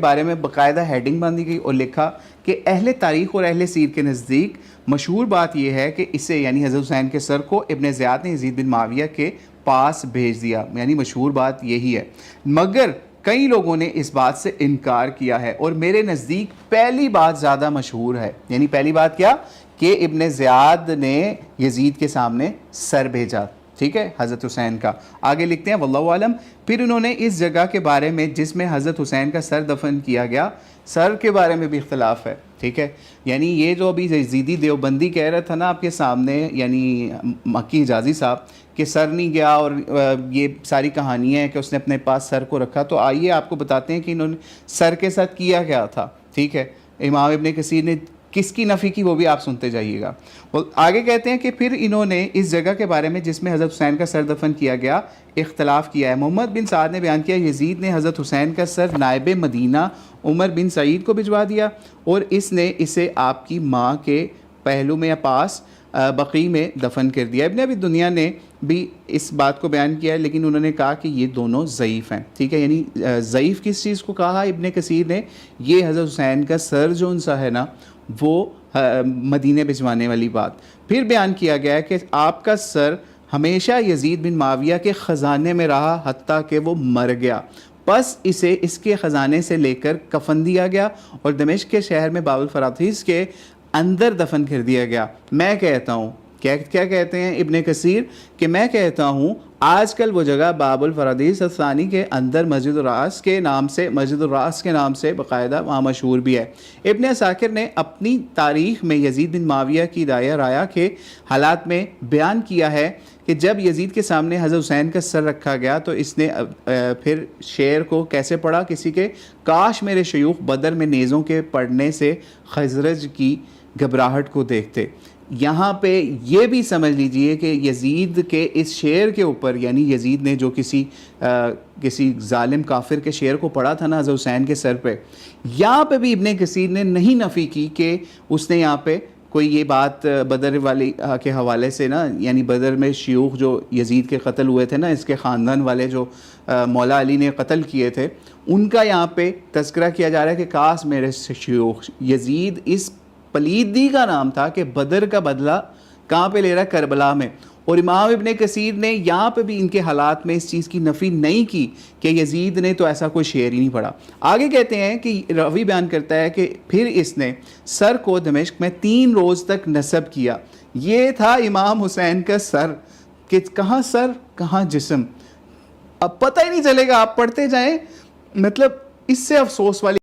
بارے میں باقاعدہ ہیڈنگ باندھی گئی اور لکھا کہ اہل تاریخ اور اہل سیر کے نزدیک مشہور بات یہ ہے کہ اسے یعنی حضرت حسین کے سر کو ابن زیاد نے یزید بن معاویہ کے پاس بھیج دیا، یعنی مشہور بات یہی ہے۔ مگر کئی لوگوں نے اس بات سے انکار کیا ہے اور میرے نزدیک پہلی بات زیادہ مشہور ہے، یعنی پہلی بات کیا کہ ابن زیاد نے یزید کے سامنے سر بھیجا، ٹھیک ہے، حضرت حسین کا۔ آگے لکھتے ہیں واللہ عالم، پھر انہوں نے اس جگہ کے بارے میں جس میں حضرت حسین کا سر دفن کیا گیا، سر کے بارے میں بھی اختلاف ہے، ٹھیک ہے، یعنی یہ جو ابھی یزیدی دیوبندی کہہ رہا تھا نا آپ کے سامنے، یعنی مکی حجازی صاحب، کہ سر نہیں گیا اور یہ ساری کہانیاں ہیں کہ اس نے اپنے پاس سر کو رکھا، تو آئیے آپ کو بتاتے ہیں کہ انہوں نے سر کے ساتھ کیا کیا تھا، ٹھیک ہے۔ امام ابن کثیر نے کس کی نفی کی وہ بھی آپ سنتے جائیے گا۔ آگے کہتے ہیں کہ پھر انہوں نے اس جگہ کے بارے میں جس میں حضرت حسین کا سر دفن کیا گیا اختلاف کیا ہے۔ محمد بن سعد نے بیان کیا یزید نے حضرت حسین کا سر نائب مدینہ عمر بن سعید کو بھجوا دیا اور اس نے اسے آپ کی ماں کے پہلو میں یا پاس بقیع میں دفن کر دیا۔ ابن ابی دنیا نے بھی اس بات کو بیان کیا ہے، لیکن انہوں نے کہا کہ یہ دونوں ضعیف ہیں، ٹھیک ہے، یعنی ضعیف کس چیز کو کہا ابن کثیر نے؟ یہ حضرت حسین کا سر جو ان سا ہے نا وہ مدینے بھجوانے والی بات۔ پھر بیان کیا گیا ہے کہ آپ کا سر ہمیشہ یزید بن معاویہ کے خزانے میں رہا حتیٰ کہ وہ مر گیا، پس اسے اس کے خزانے سے لے کر کفن دیا گیا اور دمشق کے شہر میں باب الفراطیس کے اندر دفن کر دیا گیا۔ میں کہتا ہوں کیا کہتے ہیں ابن کثیر کہ میں کہتا ہوں آج کل وہ جگہ باب الفرادیس الثانی کے اندر مسجد الراس کے نام سے باقاعدہ وہاں مشہور بھی ہے۔ ابن عساکر نے اپنی تاریخ میں یزید بن معاویہ کی رایا کے حالات میں بیان کیا ہے کہ جب یزید کے سامنے حضرت حسین کا سر رکھا گیا تو اس نے پھر شعر کو کیسے پڑھا کسی کے، کاش میرے شیوخ بدر میں نیزوں کے پڑنے سے خزرج کی گھبراہٹ کو دیکھتے۔ یہاں پہ یہ بھی سمجھ لیجئے کہ یزید کے اس شعر کے اوپر، یعنی یزید نے جو کسی ظالم کافر کے شعر کو پڑھا تھا نا حضرت حسین کے سر پہ، یہاں پہ بھی ابن کثیر نے نہیں نفی کی کہ اس نے یہاں پہ کوئی یہ بات بدر والی کے حوالے سے نا، یعنی بدر میں شیوخ جو یزید کے قتل ہوئے تھے نا، اس کے خاندان والے جو مولا علی نے قتل کیے تھے، ان کا یہاں پہ تذکرہ کیا جا رہا ہے کہ کاش میرے شیوخ۔ یزید اس پلیدی کا نام تھا کہ بدر کا بدلہ کہاں پہ لے رہا ہے؟ کربلا میں۔ اور امام ابن کثیر نے یہاں پہ بھی ان کے حالات میں اس چیز کی نفی نہیں کی کہ یزید نے تو ایسا کوئی شعر ہی نہیں پڑھا۔ آگے کہتے ہیں کہ راوی بیان کرتا ہے کہ پھر اس نے سر کو دمشق میں 3 روز تک نصب کیا۔ یہ تھا امام حسین کا سر، کہ کہاں سر کہاں جسم، اب پتہ ہی نہیں چلے گا، آپ پڑھتے جائیں، مطلب اس سے افسوس والی